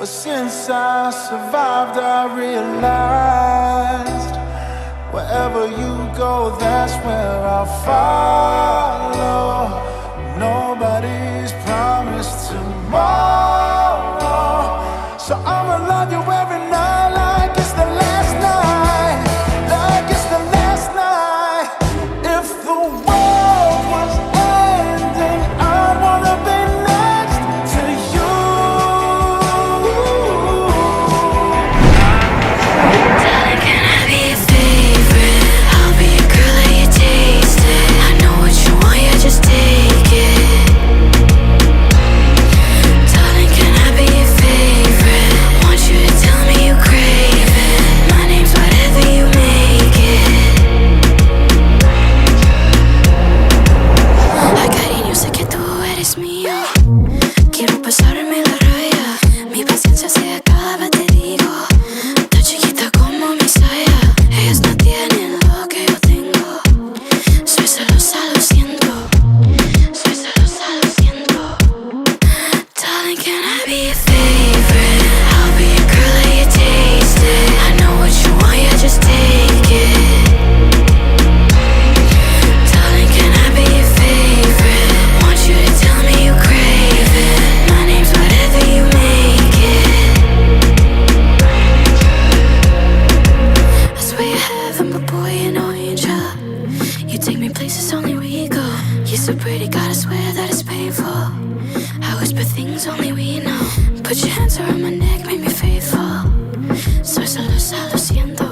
But since I survived, I realized wherever you go, that's where I'll follow. Nobody's promised tomorrow, so I'ma love you every night like it's the last night, like it's the last night. If the world was ending, I'd wanna be next to you. Darling, can I be your favorite? I'll be your girl, let you taste it. I know what you want, yeah, just take it. Darling, can I be your favorite? Want you to tell me you crave it. My name's whatever you make it. Ay, cariño, sé que tú eres mío. Quiero pasarme la raya. Mi paciencia se acaba, te digo. Tan chiquita como mi saya. Ellas no tienen lo que yo tengo. Soy celosa, lo siento. Soy celosa, lo siento. Darling, can I be your favorite? I'll be your girl, let you taste it. I know what you want, yeah, just take it. Darling, can I be your favorite? Want you to tell me you crave it. My name's whatever you make it. I swear you're heaven, but boy, you're no angel. You take me places only we go. You're so pretty, gotta swear that it's painful. I whisper things only we know. Put your hands around my neck, make me faithful. Soy celosa, lo siento.